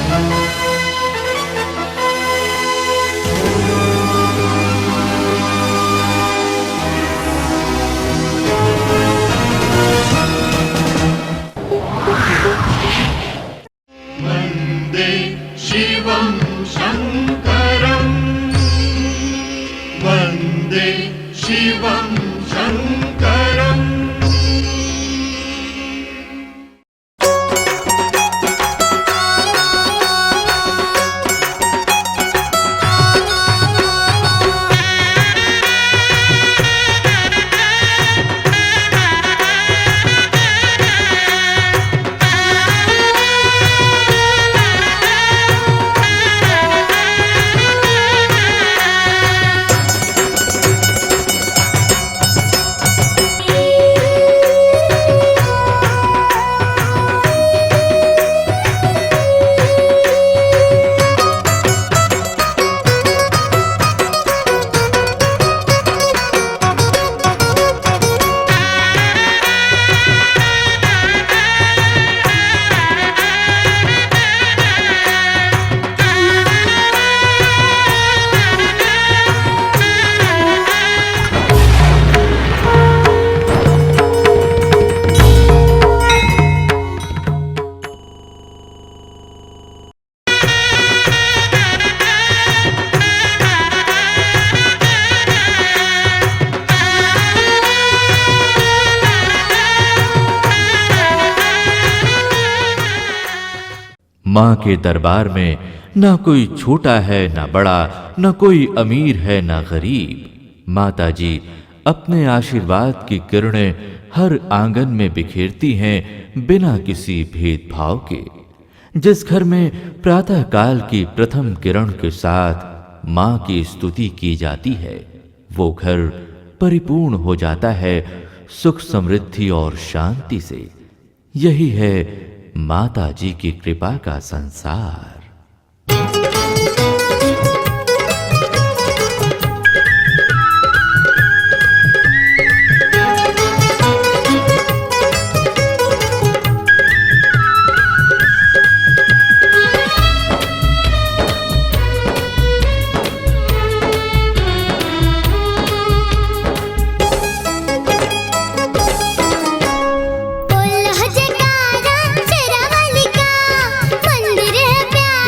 वन्दे शिवं शङ्करं वन्दे शिवं शङ्करम् माँ के दरबार में ना कोई छोटा है ना बड़ा, ना कोई अमीर है ना गरीब। माता जी अपने आशीर्वाद की किरणें हर आंगन में बिखेरती हैं बिना किसी भेदभाव के। जिस घर में प्रातः काल की प्रथम किरण के साथ माँ की स्तुति की जाती है, वो घर परिपूर्ण हो जाता है सुख समृद्धि और शांति से। यही है माता जी की कृपा का संसार। मंदिर है प्यारा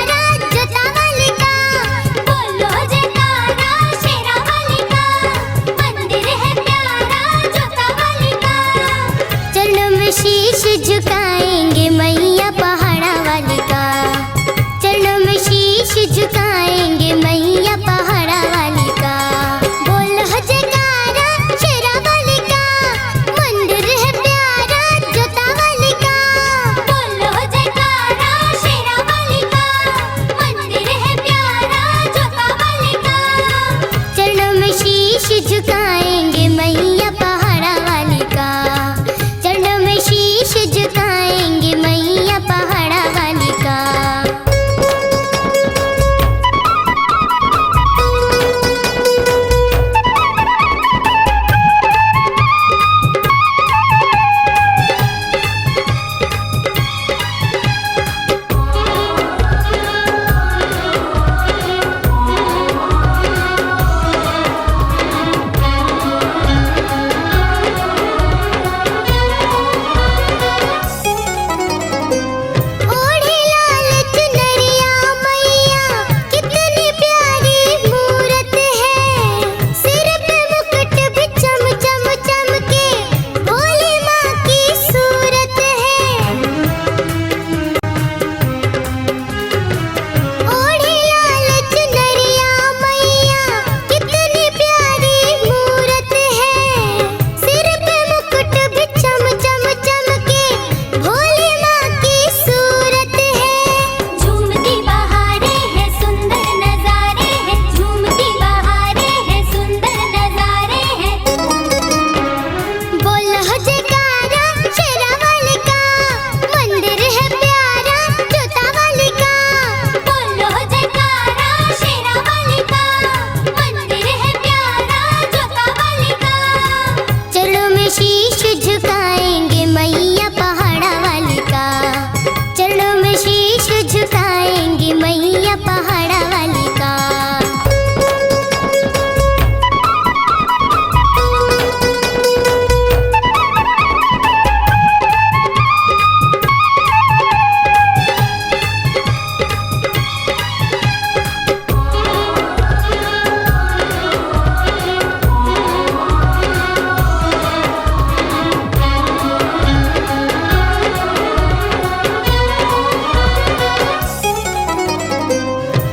मैया पहाड़ा वाली का।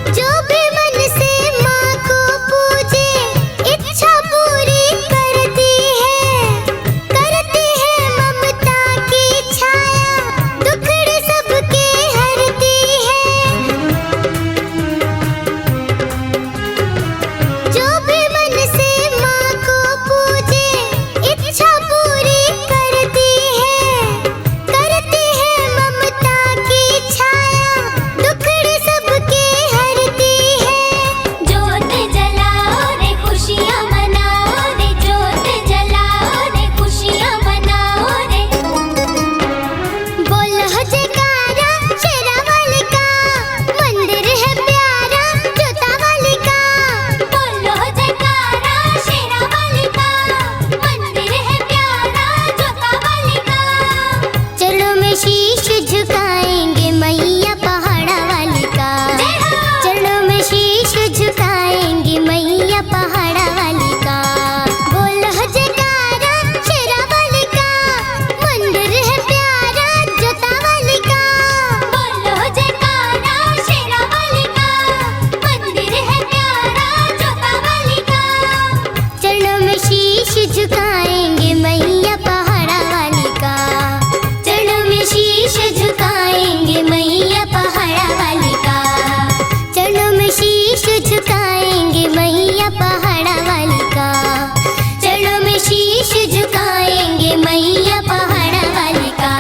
जो भी मन से माँ को पूजे इच्छा पूरी करती है ममता की छाया दुखड़े सबके हरती है। जो भी मन से माँ को पूजे इच्छा पूरी करती है ममता की छाया दुखड़े सबके हरती है। जोत जलाओ रे खुशियाँ मनाओ रे, जोत जलाओ रे खुशियाँ मनाओ रे। बोलो जयकारा शेरा वाली का, मंदिर है प्यारा जोता वाली का। बोलो जयकारा शेरा वाली का, मंदिर है प्यारा जोता वाली का। चरणों में शीश झुकाएंगे मैया पहाड़ा वाली का। चरणों में शीश झुकाएंगे मैया पहाड़ा वाली का। बोलो जयकारा शेरा वाली का, मंदिर है प्यारा जोता वाली का। बोलो जयकारा शेरा वाली का, मंदिर है प्यारा जोता वाली का। चरणों में शीश झुकाएंगे मैया पहाड़ा वाली का। चरणों में शीश झुकाएंगे मैया पहाड़ा वाली का। चरणों में शीश झुकाएंगे मैया पहाड़ा वाली का। चरणों में शीश झुकाएंगे मैया पहाड़ा वाली का।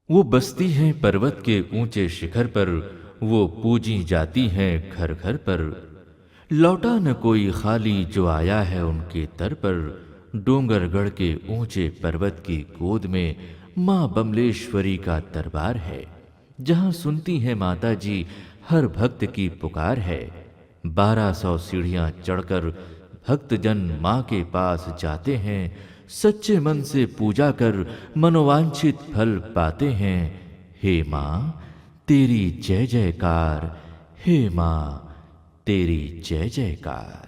वो बसती हैं पर्वत के ऊंचे शिखर पर, वो पूजी जाती हैं घर घर पर। लौटा न कोई खाली जो आया है उनके दर पर। डोंगरगढ़ के ऊंचे पर्वत की गोद में माँ बमलेश्वरी का दरबार है, जहाँ सुनती है माता जी हर भक्त की पुकार है। 1200 सीढ़ियाँ चढ़कर भक्तजन माँ के पास जाते हैं। सच्चे मन से पूजा कर मनोवांछित फल पाते हैं। हे माँ तेरी जय जयकार, हे माँ तेरी जय जयकार।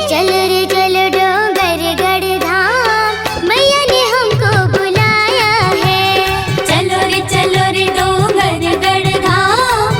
चल रे चल डोंगरगढ़ धाम मैया ने हमको बुलाया है। चलो रे डोंगरगढ़ धाम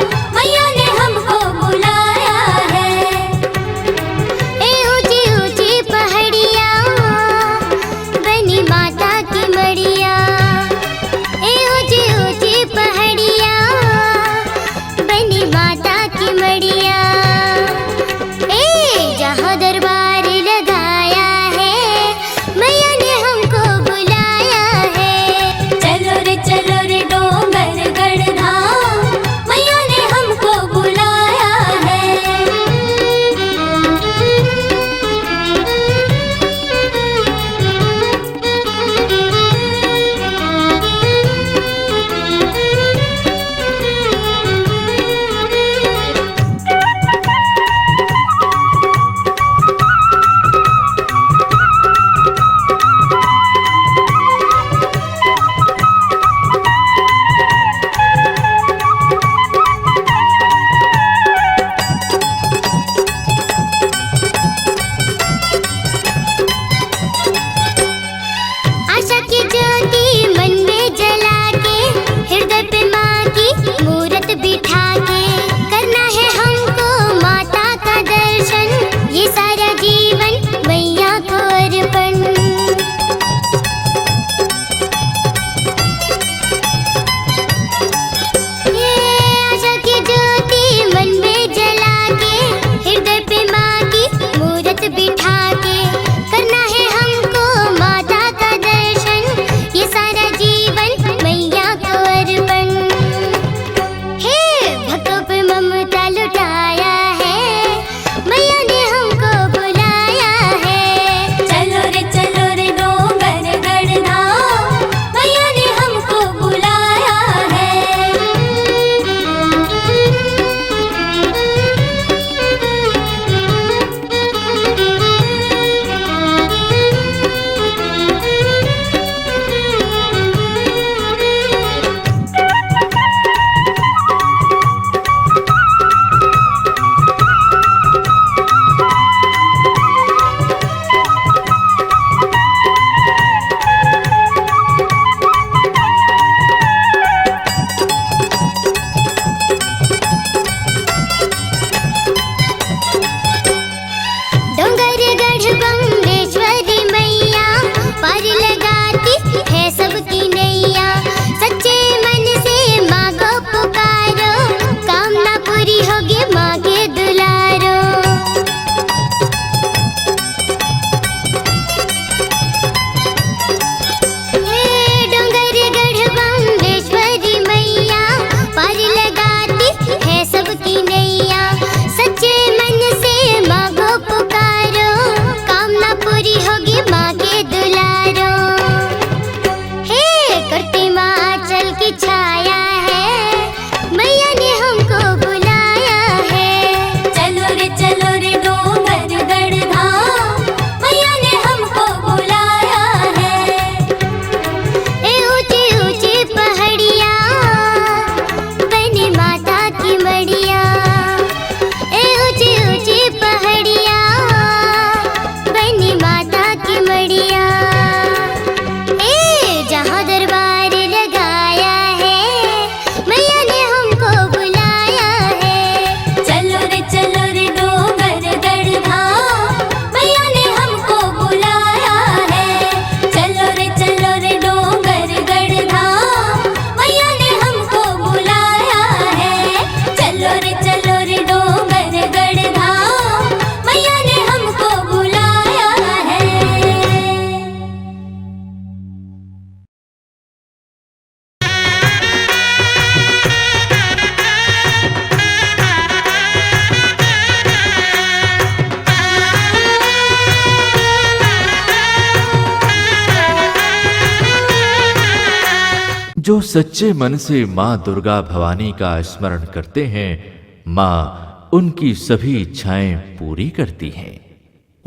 जो सच्चे मन से माँ दुर्गा भवानी का स्मरण करते हैं, माँ उनकी सभी इच्छाएं पूरी करती हैं।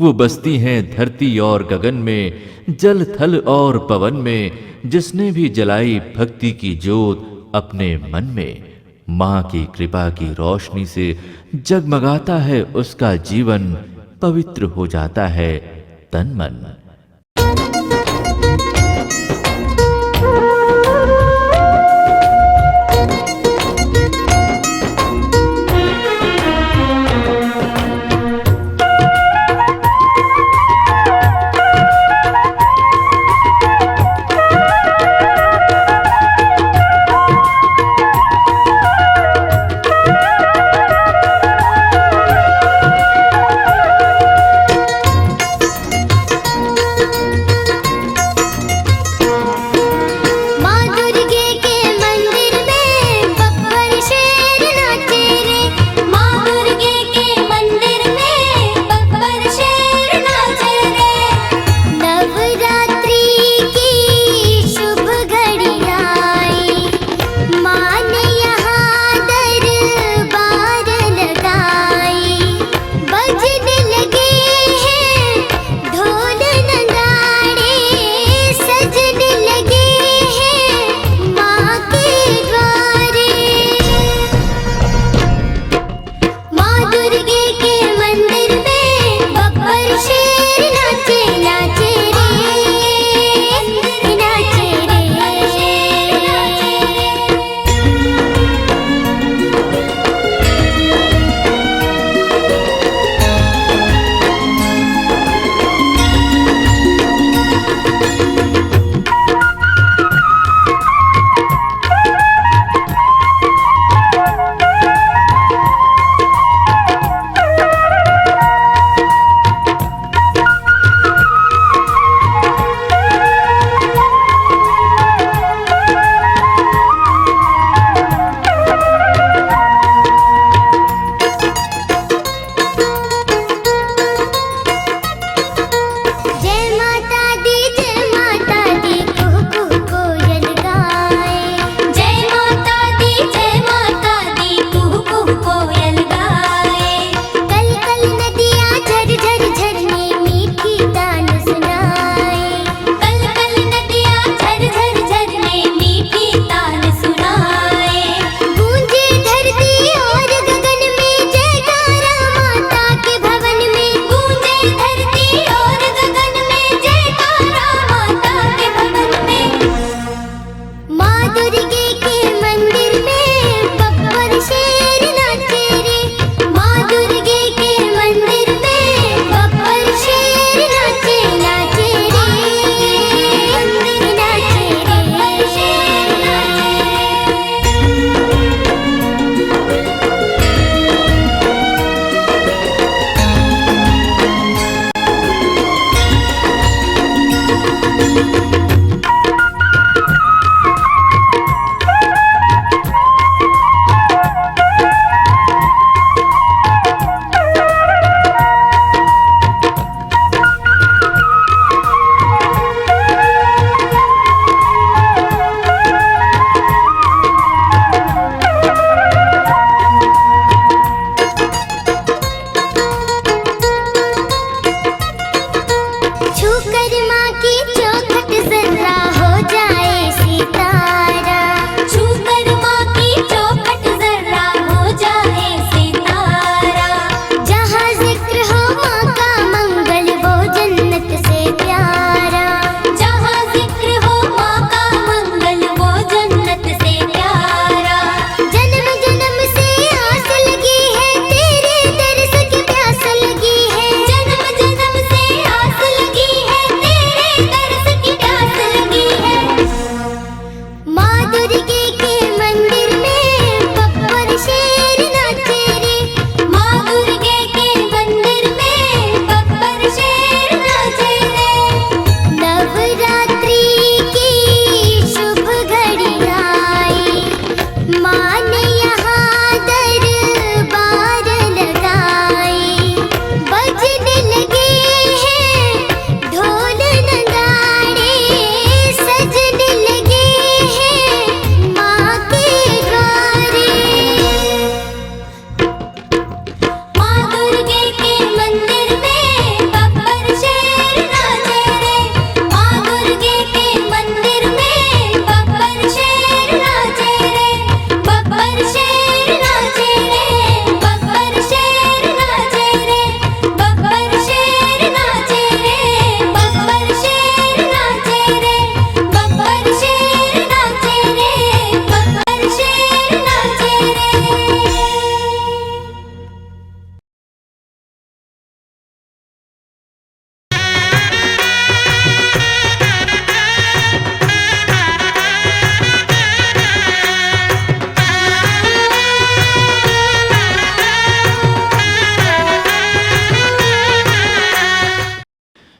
वो बसती हैं धरती और गगन में, जल थल और पवन में। जिसने भी जलाई भक्ति की जोत अपने मन में, माँ की कृपा की रोशनी से जगमगाता है उसका जीवन, पवित्र हो जाता है तन मन।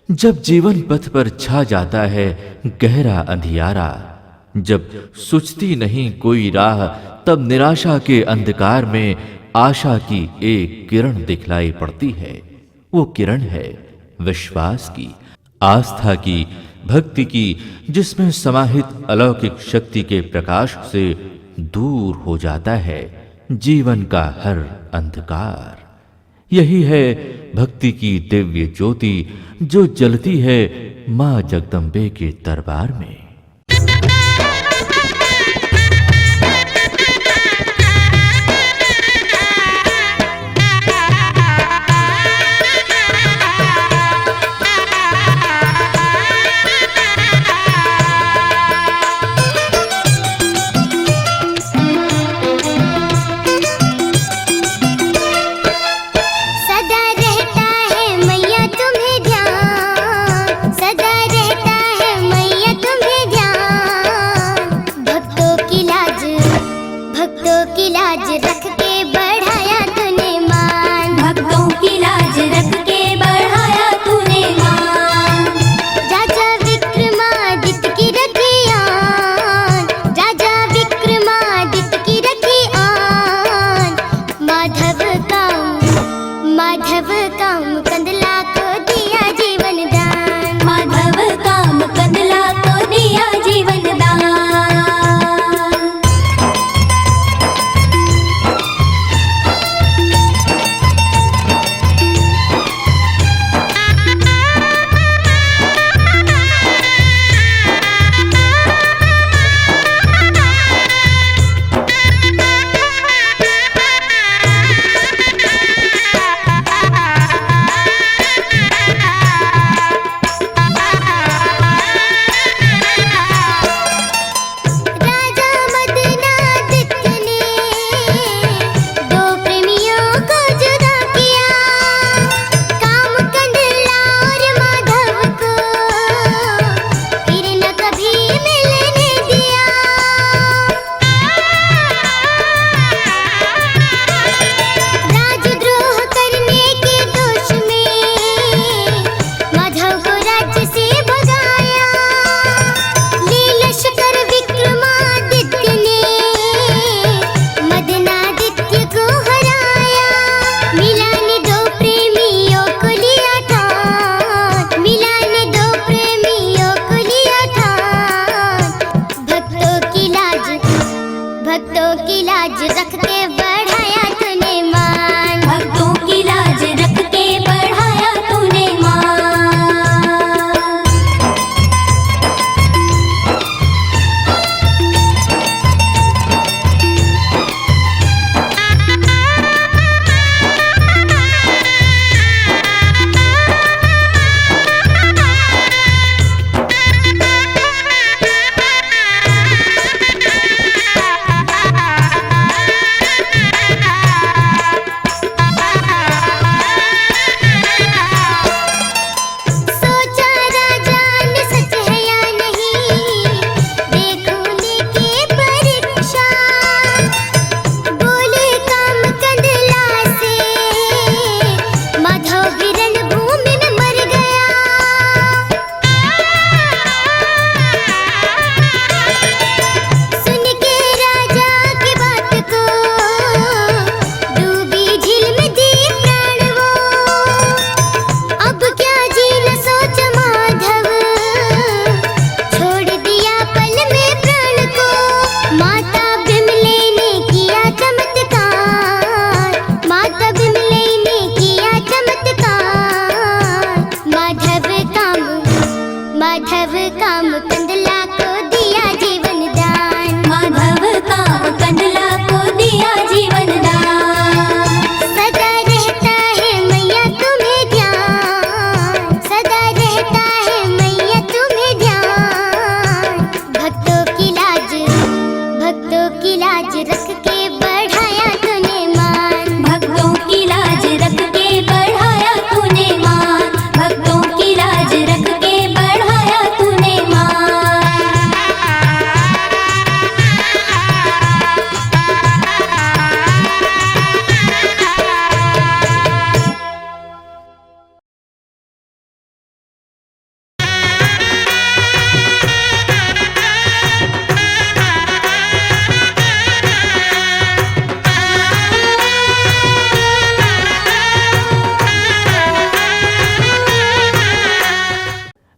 जब जीवन पथ पर छा जाता है गहरा अंधियारा, जब सुझती नहीं कोई राह, तब निराशा के अंधकार में आशा की एक किरण दिखलाई पड़ती है। वो किरण है विश्वास की, आस्था की, भक्ति की, जिसमें समाहित अलौकिक शक्ति के प्रकाश से दूर हो जाता है जीवन का हर अंधकार। यही है भक्ति की दिव्य ज्योति जो जलती है मां जगदम्बे के दरबार में। सदा रहता है मैया तुम्हें ध्यान, सदा रहता है मैया तुम्हें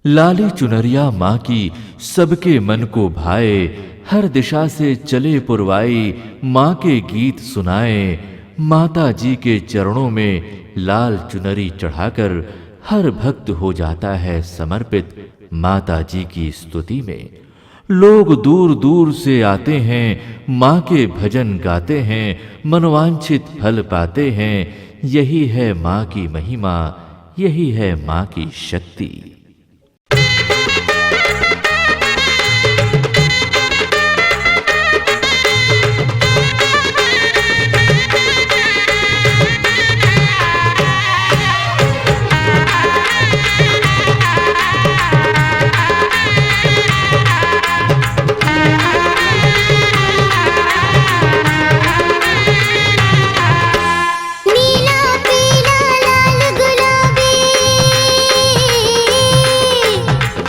लाली चुनरिया माँ की सबके मन को भाए, हर दिशा से चले पुरवाई माँ के गीत सुनाए। माता जी के चरणों में लाल चुनरी चढ़ाकर हर भक्त हो जाता है समर्पित माता जी की स्तुति में। लोग दूर दूर से आते हैं, माँ के भजन गाते हैं, मनोवांछित फल पाते हैं। यही है माँ की महिमा, यही है माँ की शक्ति। नीला पीला लाल गुलाबी,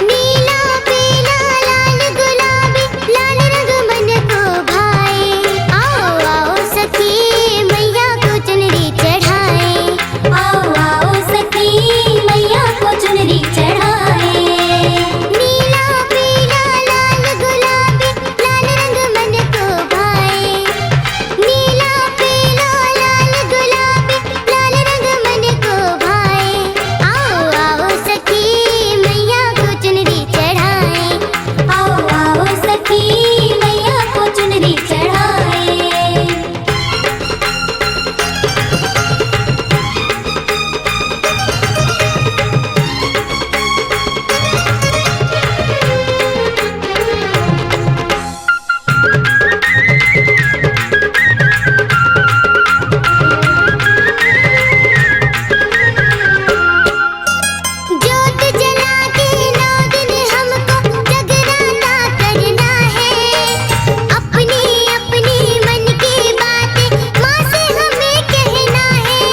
नीला पीला लाल गुलाबी, लाल रंग मन को भाए। आओ आओ सखी मैया को चुनरी चढ़ाए, आओ आओ सखी मैया को चुनरी चढ़ाए। नीला पीला लाल गुलाबी, लाल रंग मन को भाए। नीला पीला लाल गुलाबी, लाल रंग मन को भाए। आओ आओ सखी मैया को चुनरी चढ़ाए, आओ आओ सखी मैया को चुनरी चढ़ाए। ज्योत जला के 9 दिन हमको जगराता करना है। अपनी अपनी मन की बातें माँ से हमें कहना है।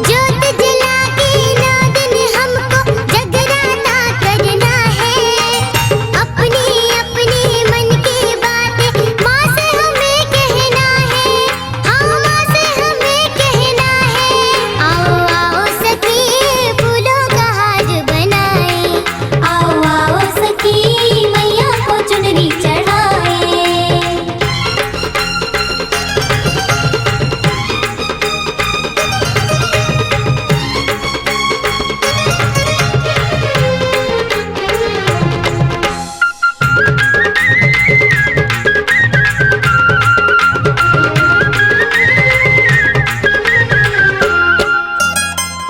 ज्योत जला के 9 दिन हमको जगराता करना है। अपनी अपनी मन की बातें माँ से हमें कहना है। हाँ माँ से हमें कहना है। आओ आओ सखी फूलों का हार बनाए, आओ आओ सखी मैया को चुनरी चढ़ाए।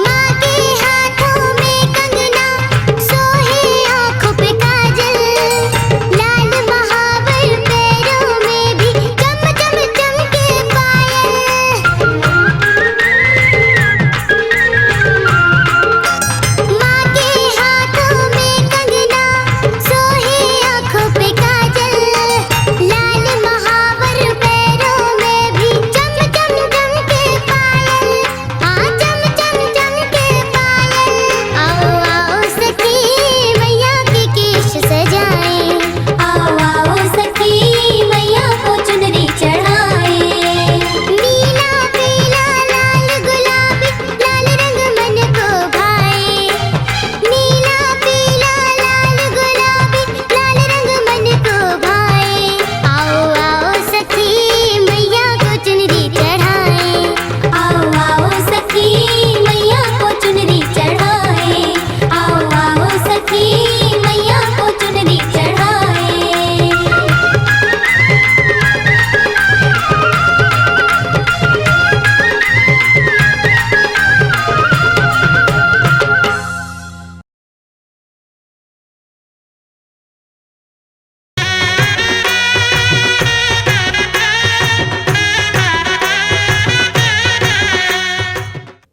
माँ के हाथों में कंगना, सोहे आँखों पे काजल, लाल महावर पैरों में भी चम चम चमके पायल। माँ के हाथों में कंगना, सोहे आँखों पे काजल, लाल महावर पैरों में भी चम चम चमके पायल। हाँ चम चम चमके पायल। आओ आओ सखी मैया के केश सजाए, आओ आओ सखी मैया को चुनरी चढ़ाए। नीला पीला लाल गुलाबी, लाल रंग मन को भाए। नीला पीला लाल गुलाबी, लाल रंग मन को भाए। आओ आओ सखी मैया को चुनरी चढ़ाए, आओ आओ सखी मैया को चुनरी चढ़ाए। आओ आओ सखी मैया को चुनरी चढ़ाए।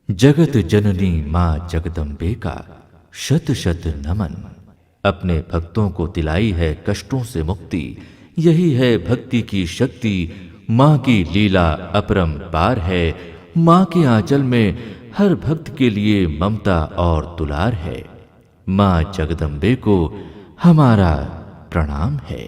जगत जननी माँ जगदम्बे का शत शत नमन। अपने भक्तों को दिलाई है कष्टों से मुक्ति, यही है भक्ति की शक्ति। माँ की लीला अपरंपार है, माँ के आंचल में हर भक्त के लिए ममता और दुलार है। माँ जगदम्बे को हमारा प्रणाम है।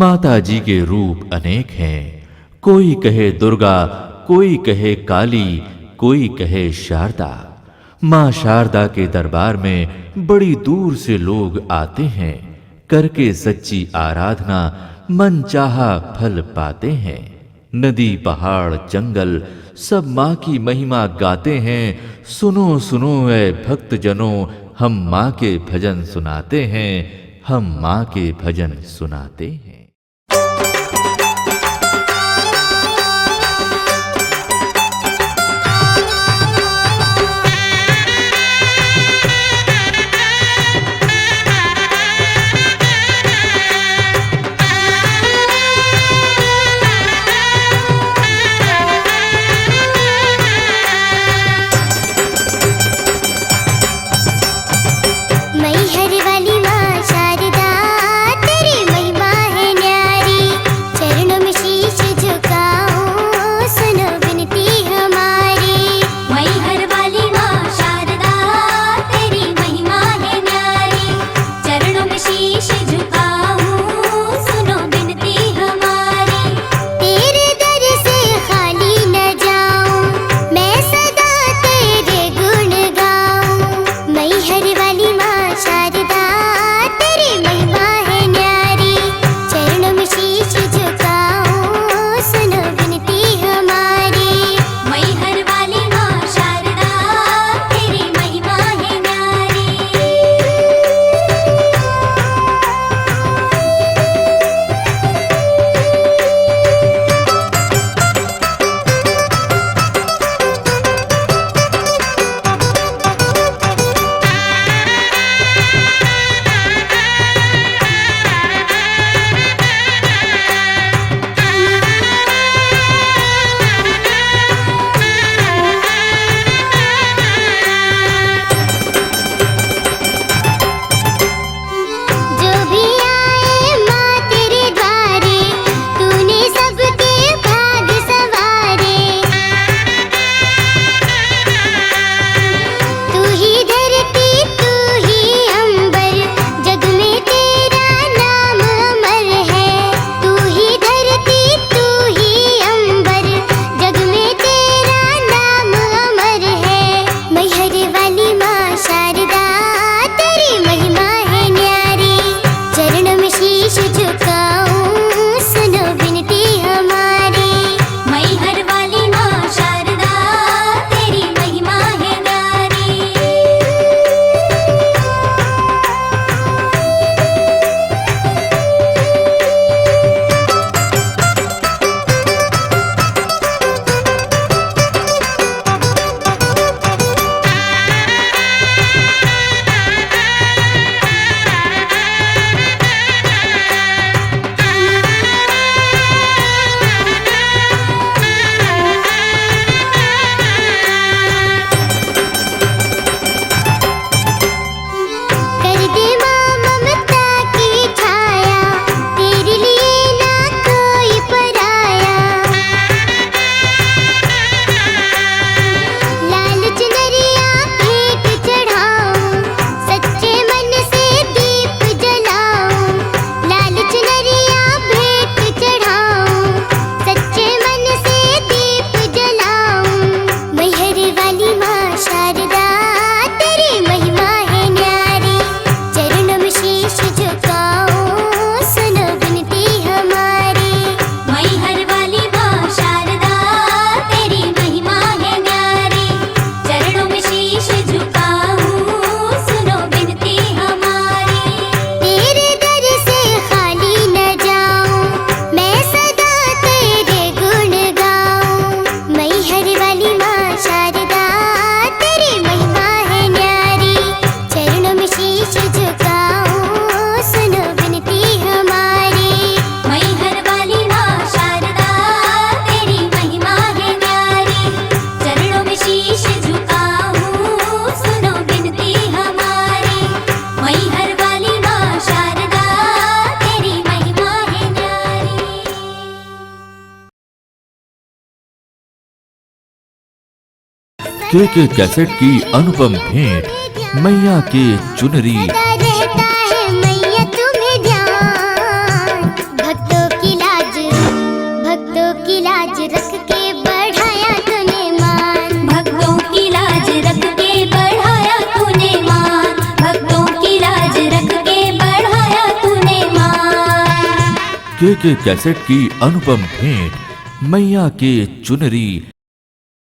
माता जी के रूप अनेक हैं। कोई कहे दुर्गा, कोई कहे काली, कोई कहे शारदा। माँ शारदा के दरबार में बड़ी दूर से लोग आते हैं। करके सच्ची आराधना मन चाहा फल पाते हैं। नदी पहाड़ जंगल सब माँ की महिमा गाते हैं। सुनो सुनो ऐ भक्त जनों, हम माँ के भजन सुनाते हैं, हम माँ के भजन सुनाते हैं। मैहर वाली माँ शारदा तेरी महिमा है न्यारी, चरणों में शीश झुकाओ सुनो विनती हमारी। मैहर वाली माँ शारदा तेरी महिमा है न्यारी, चरणों में शीश झुकाओ सुनो विनती हमारी। तेरे दर से खाली न जाऊं, मैं सदा तेरे गुण गाऊं। मैहर वाली माँ शारदा तेरी महिमा है न्यारी, चरणों में शीश झुकाओ सुनो विनती हमारी। मैहर वाली माँ शारदा तेरी महिमा है न्यारी। जो भी आए माँ तेरे द्वारे, तूने सबके भाग संवारे। तू ही धरती तू ही अंबर, जग में तेरा नाम अमर है। तू ही धरती तू ही अंबर, जग में तेरा नाम अमर है। मैहर वाली माँ शारदा तेरी महिमा है न्यारी, चरणों में शीश झुकाओ सुनो विनती हमारी। मैहर वाली माँ शारदा तेरी महिमा है न्यारी। कर दे माँ ममता की छाया, तेरे लिए ना कोई पराया। लाल चुनरिया भेंट चढ़ाऊं, सच्चे मन से दीप जलाऊं। लाल चुनरिया भेंट चढ़ाऊं, सच्चे मन से दीप जलाऊं। मैहर वाली माँ शारदा तेरी महिमा है न्यारी, चरणों में शीश झुकाओ सुनो विनती हमारी। मैहर वाली माँ शारदा तेरी महिमा है न्यारी, चरणों में शीश झुकाओ सुनो विनती हमारी। तेरे दर से खाली न जाऊं, मैं सदा तेरे गुण गाऊं। मैहर वाली माँ शारदा तेरी महिमा है न्यारी, चरणों में शीश झुकाओ सुनो विनती हमारी। मैहर वाली माँ शारदा तेरी महिमा है न्यारी, चरणों में शीश झुकाओ सुनो विनती हमारी। मैहर वाली माँ शारदा तेरी महिमा है न्यारी। के कैसेट की अनुपम भेंट मैया के चुनरी। सदा रहता है मैया तुम्हें ध्यान, भक्तों के कैसेट की अनुपम भेंट, मैया के चुनरी